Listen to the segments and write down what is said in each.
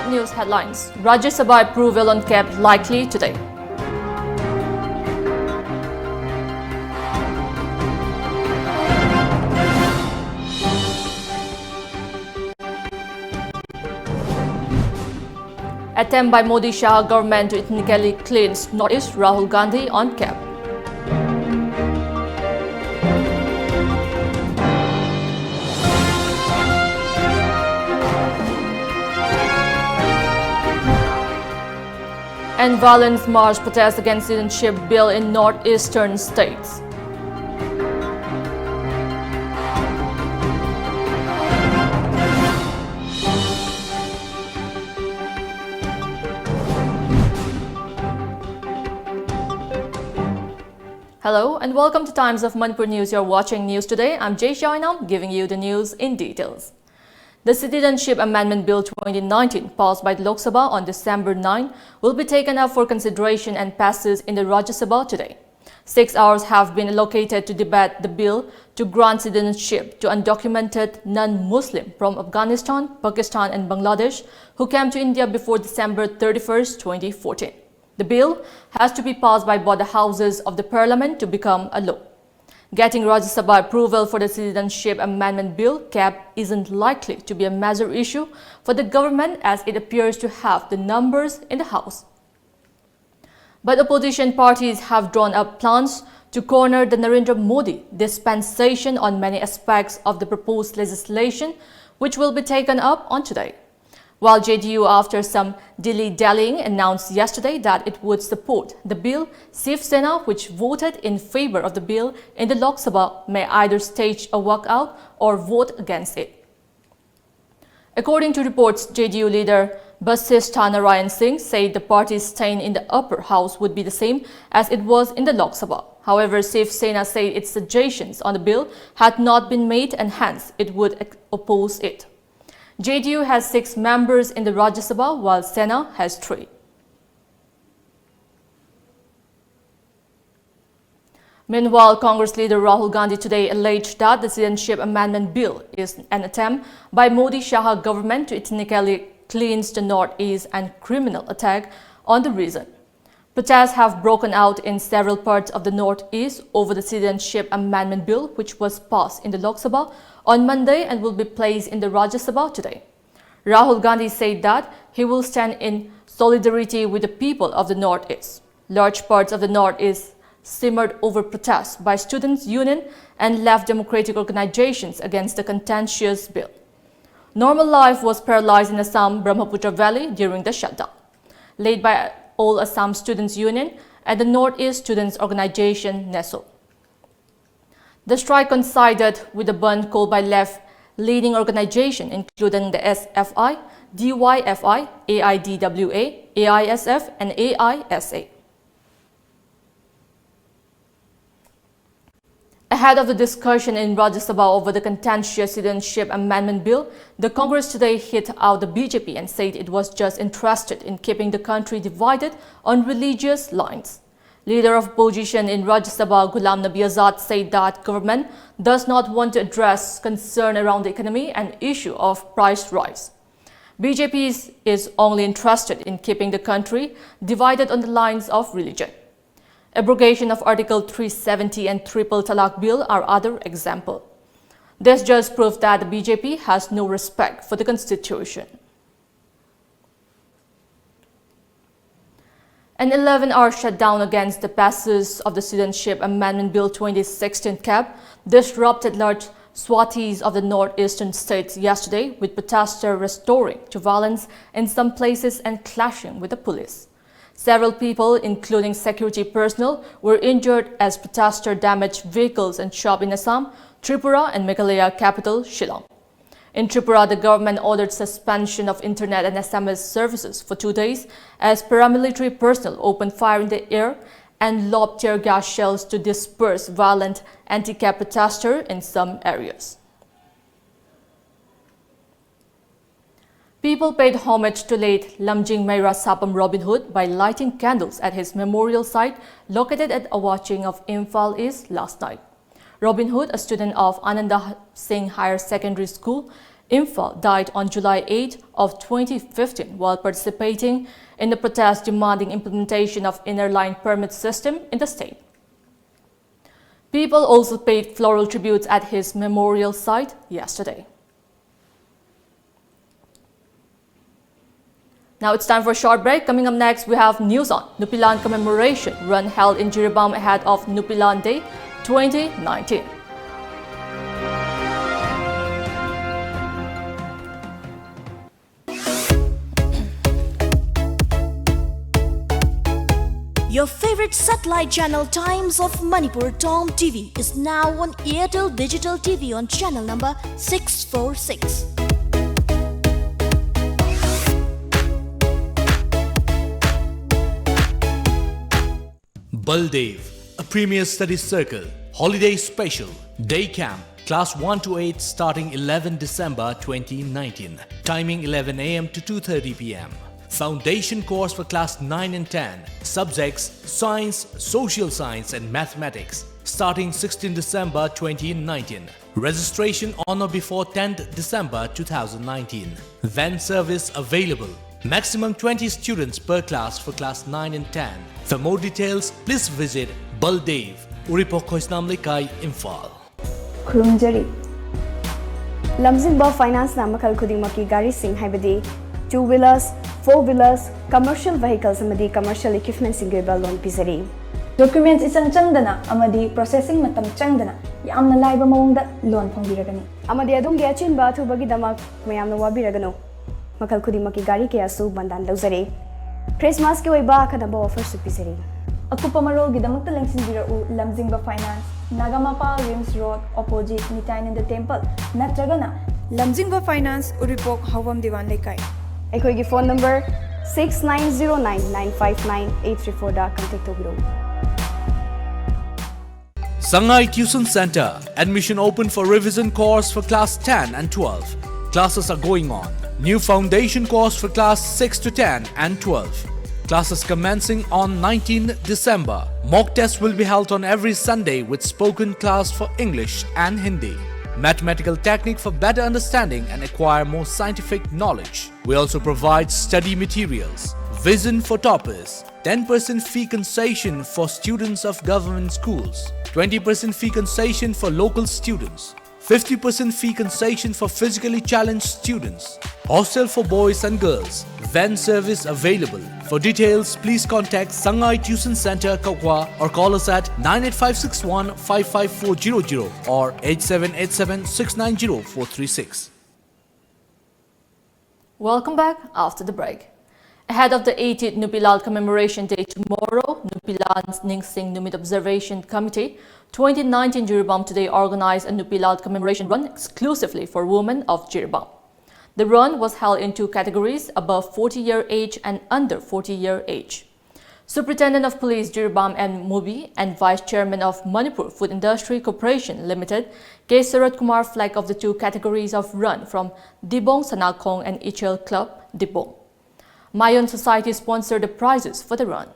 Top news headlines. Rajya Sabha approval on cap likely today. Attempt by Modi-Shah government to ethnically cleanse Northeast, Rahul Gandhi on cap. And violence march protest against citizenship bill in northeastern states. Hello and welcome to Times of Manipur News. You're watching News Today. I'm JESSIA, giving you the news in details. The Citizenship Amendment Bill 2019, passed by the Lok Sabha on December 9, will be taken up for consideration and passes in the Rajya Sabha today. 6 hours have been allocated to debate the bill to grant citizenship to undocumented non-Muslim from Afghanistan, Pakistan and Bangladesh who came to India before December 31, 2014. The bill has to be passed by both the houses of the parliament to become a law. Getting Rajya Sabha approval for the Citizenship Amendment Bill cap isn't likely to be a major issue for the government as it appears to have the numbers in the House. But opposition parties have drawn up plans to corner the Narendra Modi dispensation on many aspects of the proposed legislation, which will be taken up on today. While JDU, after some dilly-dallying, announced yesterday that it would support the bill, Shiv Sena, which voted in favor of the bill in the Lok Sabha, may either stage a walkout or vote against it. According to reports, JDU leader Vasishtha Narayan Singh said the party's stand in the upper house would be the same as it was in the Lok Sabha. However, Shiv Sena said its suggestions on the bill had not been made and hence it would oppose it. JDU has 6 members in the Rajya Sabha, while Sena has 3. Meanwhile, Congress leader Rahul Gandhi today alleged that the Citizenship Amendment Bill is an attempt by Modi-Shah government to ethnically cleanse the Northeast and criminal attack on the region. Protests have broken out in several parts of the Northeast over the Citizenship Amendment Bill, which was passed in the Lok Sabha on Monday and will be placed in the Rajya Sabha today. Rahul Gandhi said that he will stand in solidarity with the people of the Northeast. Large parts of the Northeast simmered over protests by students' union and left democratic organizations against the contentious bill. Normal life was paralyzed in Assam Brahmaputra Valley during the shutdown, led by All Assam Students Union and the Northeast Students Organization NESO. The strike coincided with a band called by left-leaning organizations including the SFI, DYFI, AIDWA, AISF and AISA. Ahead of the discussion in Rajya Sabha over the contentious Citizenship Amendment Bill, the Congress today hit out the BJP and said it was just interested in keeping the country divided on religious lines. Leader of opposition in Rajya Sabha, Ghulam Nabi Azad, said that government does not want to address concern around the economy and issue of price rise. BJP is only interested in keeping the country divided on the lines of religion. Abrogation of Article 370 and Triple Talaq Bill are other examples. This just proves that the BJP has no respect for the Constitution. An 11-hour shutdown against the passage of the Citizenship Amendment Bill 2016 cap disrupted large swathes of the northeastern states yesterday, with protesters resorting to violence in some places and clashing with the police. Several people, including security personnel, were injured as protesters damaged vehicles and shops in Assam, Tripura and Meghalaya capital Shillong. In Tripura, the government ordered suspension of internet and SMS services for 2 days as paramilitary personnel opened fire in the air and lobbed tear gas shells to disperse violent anti-cap protesters in some areas. People paid homage to late lamjingbatomtv Robin Hood by lighting candles at his memorial site located at Awaching of Imphal East last night. Robin Hood, a student of Ananda Singh Higher Secondary School Imphal, died on July 8 of 2015 while participating in the protest demanding implementation of inner line permit system in the state. People also paid floral tributes at his memorial site yesterday. Now it's time for a short break. Coming up next, we have news on Nupilan commemoration run held in Jiribam ahead of Nupilan Day 2019. Your favorite satellite channel Times of Manipur TOMTV is now on Airtel Digital TV on channel number 646. Baldev, a premier study circle, holiday special, day camp, class 1 to 8 starting 11 December 2019, timing 11 am to 2:30 pm. Foundation course for class 9 and 10, subjects science, social science and mathematics, starting 16 December 2019. Registration on or before 10th December 2019. Van service available. Maximum 20 students per class for class 9 and 10. For more details, please visit Baldev, Uripokhoisnam Lekai, Imphal. Khurumjari Lamjingba Finance na makal khudingmaki gari sing haibadi 2-wheelers, 4-wheelers, commercial vehicles amadi commercial equipment singiba loan pizari. Documents isang changdana amadi processing matam changdana yamna laiba mawongda loan phongbiragani. Amadi adumgi achinba thubagi damak mayamna wabiragano. Makal khudingmaki gari kaya su bandan lauzari. Christmas ki oiba khadaba offer su pizari. Akupa marol gidamakta lengsinbira u Lamjingba Finance, Nagamapa Rims Road opposite Nitainanda Temple, Natragana Lamjingba Finance Uripok Havam Diwan Lekai. Ekoigi phone number 6909959834 da contact tobiro. Sangai Tuition Center, admission open for revision course for class 10 and 12. Classes are going on. New foundation course for class 6 to 10 and 12. Classes commencing on 19 December. Mock tests will be held on every Sunday with spoken class for English and Hindi. Mathematical technique for better understanding and acquire more scientific knowledge. We also provide study materials. Vision for toppers. 10% fee concession for students of government schools. 20% fee concession for local students. 50% fee concession for physically challenged students. Hostel for boys and girls. Van service available. For details, please contact Sangai Tuition Center, Kokwa or call us at 98561 55400 or 8787 690 436. Welcome back after the break. Ahead of the 80th Nupilal Commemoration Day tomorrow, Nupilal's Ningsing Numit Observation Committee 2019 Jiribam today organized a Nupilal commemoration run exclusively for women of Jiribam. The run was held in two categories, above 40-year age and under 40-year age. Superintendent of Police Jiribam and Mubi and Vice Chairman of Manipur Food Industry Corporation Limited, K. Sarat Kumar flag of the two categories of run from Dibong Sanakong and Ichel Club, Dibong. Mayon Society sponsored the prizes for the run.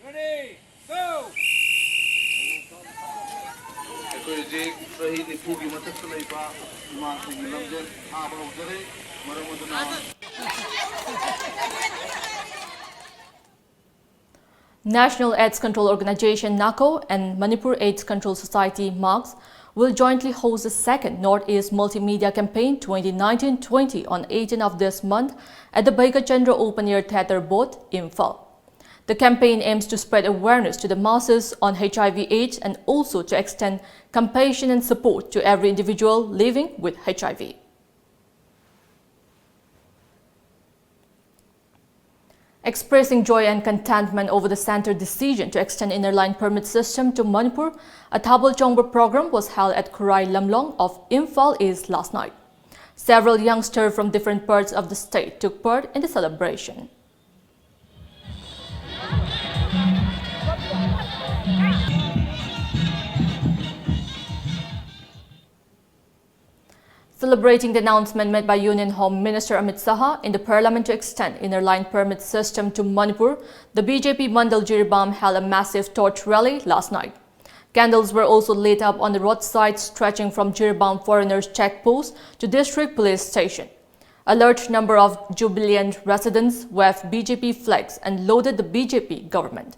Ready, go! National AIDS Control Organization NACO and Manipur AIDS Control Society MARCS will jointly host the second Northeast Multimedia Campaign 2019-20 on 18 of this month at the Baikachandra Open Air Theatre Boat, Imphal. The campaign aims to spread awareness to the masses on HIV/AIDS and also to extend compassion and support to every individual living with HIV. Expressing joy and contentment over the centre's decision to extend inner line permit system to Manipur, a Thabal Chongba program was held at Kurai Lamlong of Imphal East last night. Several youngsters from different parts of the state took part in the celebration. Celebrating the announcement made by Union Home Minister Amit Saha in the Parliament to extend inner line permit system to Manipur, the BJP Mandal Jiribam held a massive torch rally last night. Candles were also lit up on the roadside stretching from Jiribam Foreigners Checkpost to District Police Station. A large number of jubilant residents waved BJP flags and lauded the BJP government.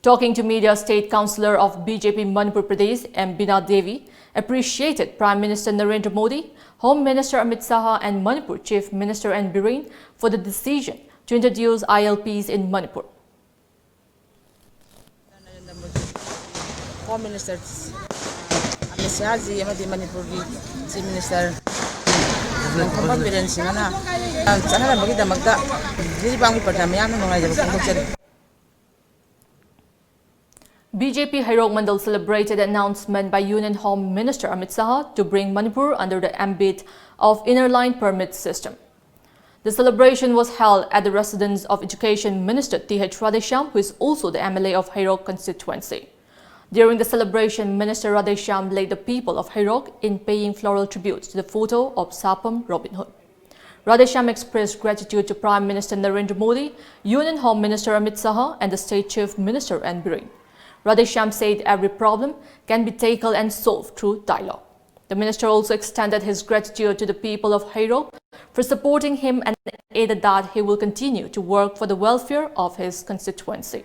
Talking to media, State Councillor of BJP Manipur Pradesh, M. Bina Devi, appreciated Prime Minister Narendra Modi, Home Minister Amit Saha and Manipur Chief Minister N. Biren for the decision to introduce ILPs in Manipur. Home Minister Amit Saha ji amadi Manipur Chief Minister N. Biren singana sanara bagi damakta Jiribam ki parda mayam na nungai jaba BJP Hairok Mandal celebrated the announcement by Union Home Minister Amit Saha to bring Manipur under the ambit of inner line permit system. The celebration was held at the residence of Education Minister T.H. Radhesham, who is also the MLA of Hairok constituency. During the celebration, Minister Radhesham led the people of Hairok in paying floral tributes to the photo of Sapam Robin Hood. Radhesham expressed gratitude to Prime Minister Narendra Modi, Union Home Minister Amit Saha and the State Chief Minister N. Biren. Radhesham said every problem can be tackled and solved through dialogue. The minister also extended his gratitude to the people of Hairok for supporting him and added that he will continue to work for the welfare of his constituency.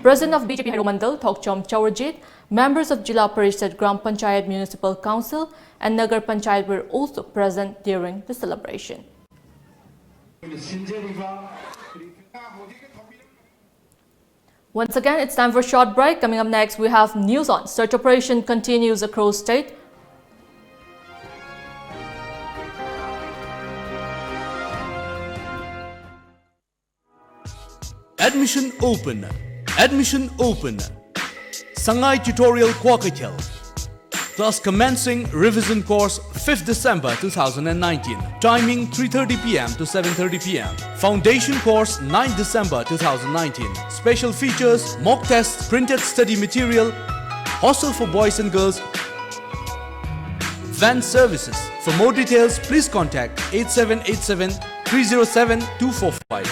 President of BJP Hairok Mandal, Thokchom Chaurajit, members of Jila Parishad Gram Panchayat Municipal Council and Nagar Panchayat were also present during the celebration. Once again, it's time for a short break. Coming up next, we have news on search operation continues across state. Admission open. Admission open. Sangai Tutorial Kwakatel. Class commencing revision course 5th December 2019. Timing 3:30 p.m. to 7:30 p.m. Foundation course 9th December 2019. Special features, mock tests, printed study material, hostel for boys and girls, van services. For more details, please contact 8787 307 245.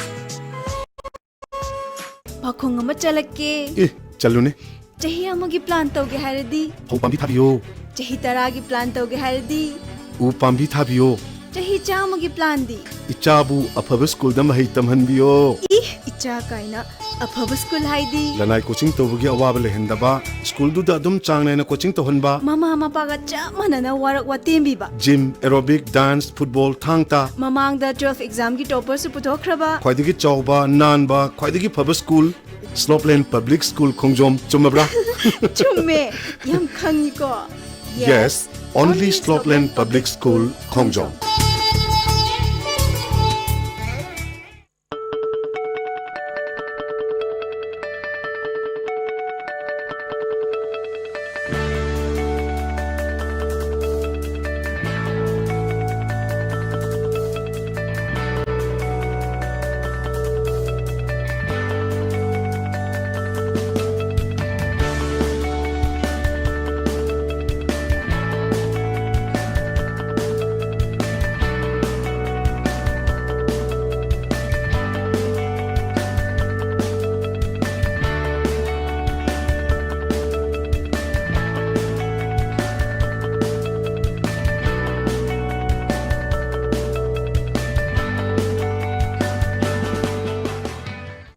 Pakong ama chalake. Chalune. Chahi amagi plan tauge haradi. Ho pambi thabiyo. Chahi taragi plan tauge haradi. U pambi thabiyo. Chahi chamagi plan di. Ichabu afaba school da mahai tamhanbiyo. Icha kaina afaba school haidi. Lanai coaching tobugi awaba lehendaba. School du da dum changnai na coaching tohanba. Mama mapaga chamana na warak watembi ba. Gym, aerobic, dance, football, thangta. Mamang da 12 exam ki topper su putokraba. Khwaidagi chawba, nanba, khwaidagi phaba school. Slopeland Public School Khongjom chumabra. Chumme yam khangi ko. Yes, only Slopeland Public School Khongjom.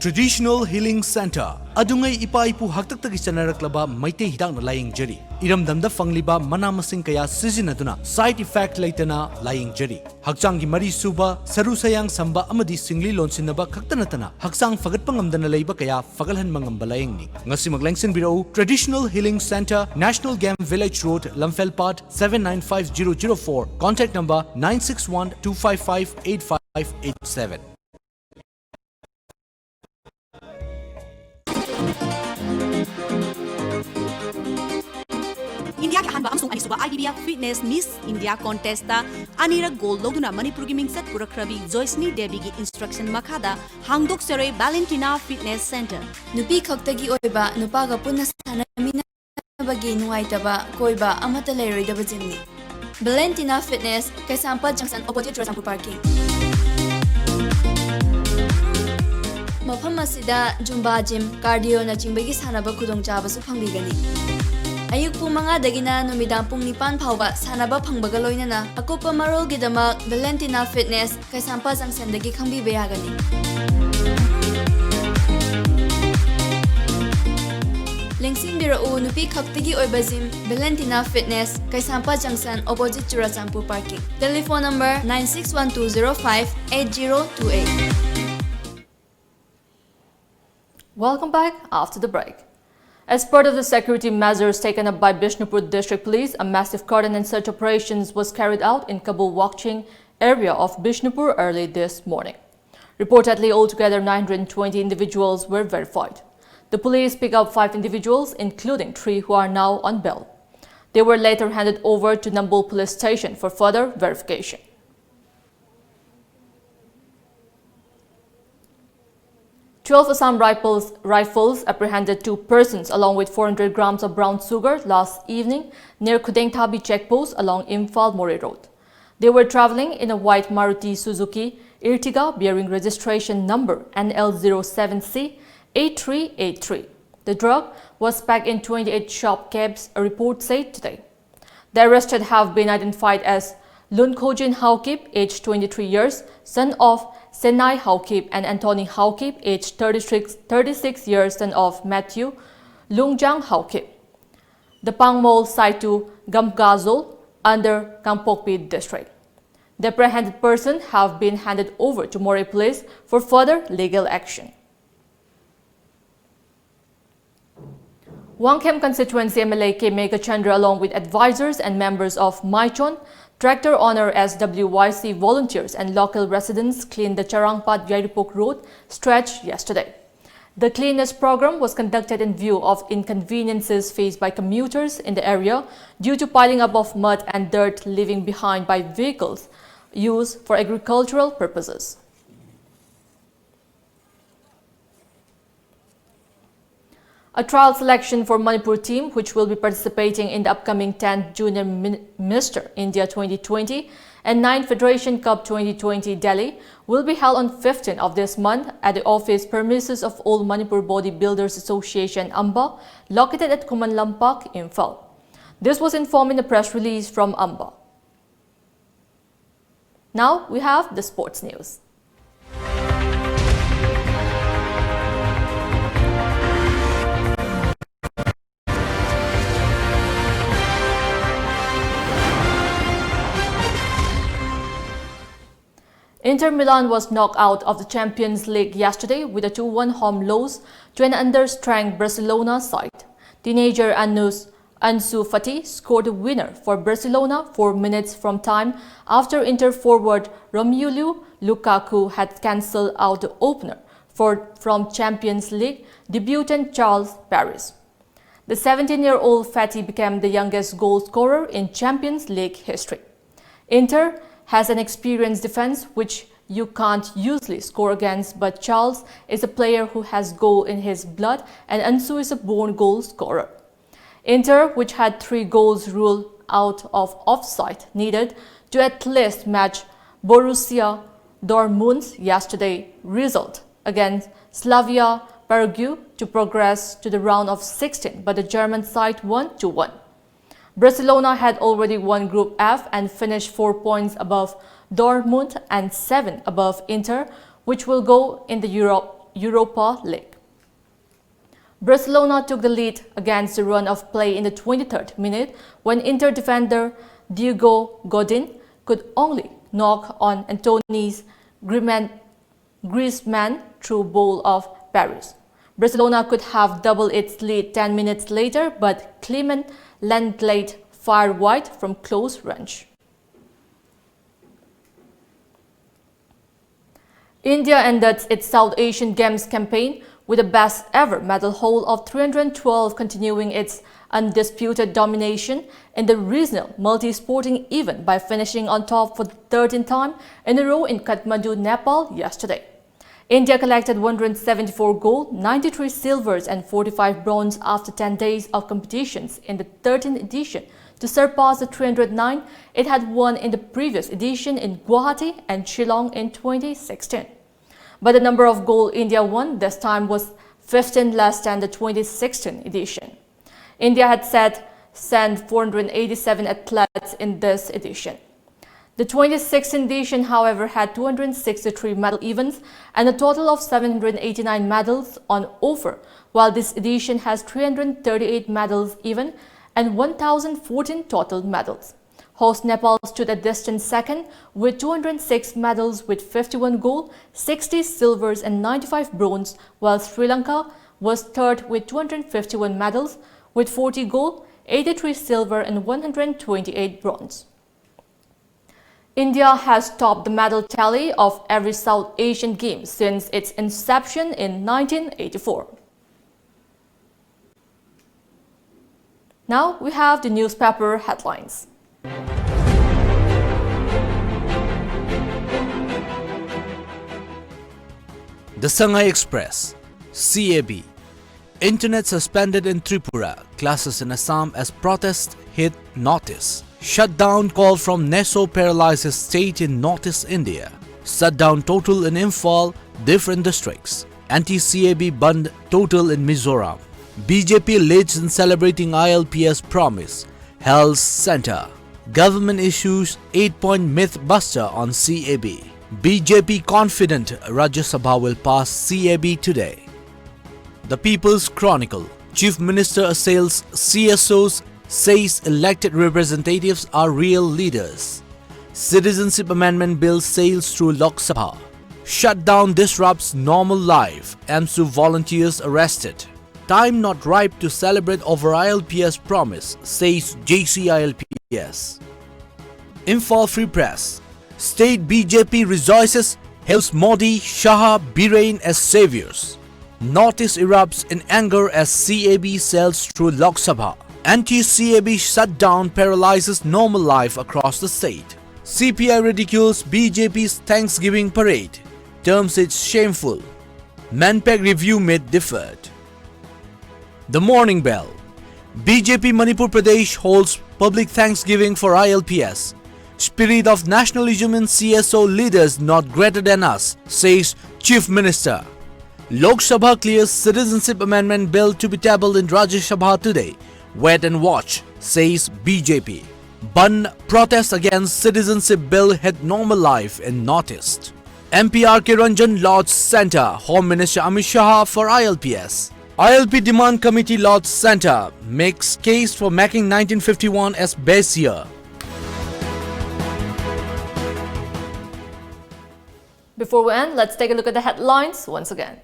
Traditional Healing Center. Adungai ipaipu haktaktagi chanaraklaba maite hidang laying jari. Iramdamda fangliba manamasing kaya sizinaduna side effect laitana laying jari. Hakchangi mari suba saru sayang samba amadi singli lonsinaba khaktanatana haksang fagat pangamdana leiba kaya fagalhan mangamba laying ni. Ngasi maglengsin birau Traditional Healing Center, National Game Village Road, Lamfelpat 795004. Contact number 961 255 8587. India ki hanba amsung ani suba IDBF Fitness Miss India contest ta anira gold logduna Manipur gi mingset purakrabi Joyceni Devi gi instruction makhada hangdok seroi Valentina Fitness Center. Nupi khaktagi oiba nupaga punna sanamina bagi nuaitaba koiba amata leroidaba jimni. Valentina Fitness, Kaisampa Junction opposite Rasampu Parking. Mafam asida Zumba Gym, Cardio na chingbagi sanaba khudongchaba su phangbigani. Ayuk pung mga dagina numidang pung nipan phawba sanaba phangbaga loinana akopa marol gidamak Valentina Fitness Kaisampa Junction dagi khangbiba yagani. Lengsing birau nupi khaktagi oiba gym Valentina Fitness Kaisampa Junction opposite Churasampu Parking. Telephone number 9612058028. Welcome back after the break. As part of the security measures taken up by Bishnupur District Police, a massive cordon and search operations was carried out in Kabul Wakching area of Bishnupur early this morning. Reportedly, altogether 920 individuals were verified. The police picked up 5 individuals, including 3 who are now on bail. They were later handed over to Nambol Police Station for further verification. Twelve Assam rifles apprehended 2 persons along with 400 grams of brown sugar last evening near Khudengthabi checkpost along Imphal-More Road. They were traveling in a white Maruti Suzuki Ertiga bearing registration number NL07C8383. The drug was packed in 28 shop cabs, a report said today. The arrested have been identified as Lunkojin Haukip, aged 23 years, son of Senai Haukip, and Anthony Haukip, aged 36 years, son of Matthew Lungjang Haukip. The Pangmol Saitu Gamgazol under Kampokpi district. The apprehended person have been handed over to More Police for further legal action. Wangkhem constituency MLA K. Megachandra along with advisors and members of Maichon, Tractor Honor SWYC volunteers and local residents cleaned the Charangpat Yairupok Road stretch yesterday. The cleanliness program was conducted in view of inconveniences faced by commuters in the area due to piling up of mud and dirt leaving behind by vehicles used for agricultural purposes. A trial selection for Manipur team, which will be participating in the upcoming 10th Junior Mr. India 2020 and 9th Federation Cup 2020 Delhi, will be held on 15th of this month at the office premises of All Manipur Bodybuilders Association Amba, located at Kumanlampak, Imphal. This was informed in a press release from Amba. Now we have the sports news. Inter Milan was knocked out of the Champions League yesterday with a 2-1 home loss to an understrength Barcelona side. Teenager Ansu Fati scored a winner for Barcelona 4 minutes from time after Inter forward Romelu Lukaku had cancelled out the opener from Champions League debutant Charles Paris. The 17-year-old Fati became the youngest goal scorer in Champions League history. Inter has an experienced defense which you can't usually score against, but Charles is a player who has goal in his blood and Ansu is a born goal scorer. Inter, which had 3 goals ruled out of offside, needed to at least match Borussia Dortmund's yesterday result against Slavia Prague to progress to the round of 16, but the German side won 2-1. Barcelona had already won Group F and finished 4 points above Dortmund and 7 above Inter, which will go in the Europa League. Barcelona took the lead against the run of play in the 23rd minute when Inter defender Diego Godin could only knock on Antony's Griezmann through ball of Paris. Barcelona could have doubled its lead 10 minutes later, but Clement Lenglet fired wide from close range. India ended its South Asian Games campaign with a best ever medal haul of 312, continuing its undisputed domination in the regional multi-sporting event by finishing on top for the 13th time in a row in Kathmandu, Nepal yesterday. India collected 174 gold, 93 silvers and 45 bronze after 10 days of competitions in the 13th edition to surpass the 309 it had won in the previous edition in Guwahati and Shillong in 2016. But the number of gold India won this time was 15 less than the 2016 edition. India had sent 487 athletes in this edition. The 2016 edition, however, had 263 medal events and a total of 789 medals on offer, while this edition has 338 medals even and 1,014 total medals. Host Nepal stood a distant second with 206 medals with 51 gold, 60 silvers and 95 bronze, while Sri Lanka was third with 251 medals with 40 gold, 83 silver and 128 bronze. India has topped the medal tally of every South Asian Games since its inception in 1984. Now we have the newspaper headlines. The Sangai Express, CAB. Internet suspended in Tripura, classes in Assam as protest hit notice. Shutdown call from NESO paralyzes state in Northeast India. Shutdown total in Imphal, different districts. Anti-CAB Band total in Mizoram. BJP leads in celebrating ILPS promise. Health Center. Government issues 8-point myth buster on CAB. BJP confident Rajya Sabha will pass CAB today. The People's Chronicle. Chief Minister assails CSOs, says elected representatives are real leaders. Citizenship Amendment Bill sails through Lok Sabha. Shutdown disrupts normal life. AMSU volunteers arrested. Time not ripe to celebrate over ILPS promise, says JESSIA. Imphal Free Press. State BJP rejoices, hails Modi, Shah, Biren as saviors. Northeast erupts in anger as CAB sails through Lok Sabha. Anti-CAB shutdown paralyzes normal life across the state. CPI ridicules BJP's Thanksgiving parade, terms it shameful. Manpack review made deferred. The Morning Bell. BJP Manipur Pradesh holds public Thanksgiving for ILPS. Spirit of nationalism in CSO leaders not greater than us, says Chief Minister. Lok Sabha clears Citizenship Amendment Bill to be tabled in Rajya Sabha today. Wait and watch, says BJP. Bun protests against Citizenship Bill hit normal life in Northeast. MP R.K. Ranjan lodged Center, Home Minister Amit Shah for ILPS. ILP Demand Committee lodged Center, makes case for making 1951 as base year. Before we end, let's take a look at the headlines once again.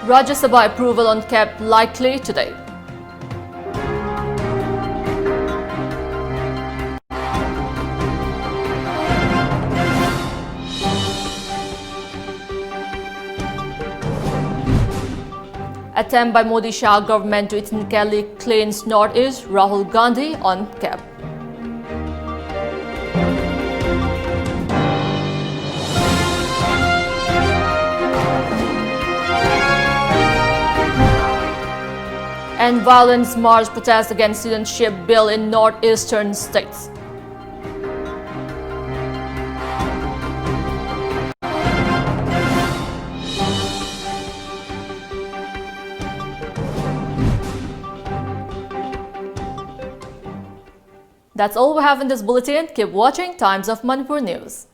Rajya Sabha approval on CAB likely today. Attempt by Modi Shah government to ethnically cleanse Northeast, Rahul Gandhi on CAB. And violence march protest against citizenship bill in northeastern states. That's all we have in this bulletin. Keep watching Times of Manipur News.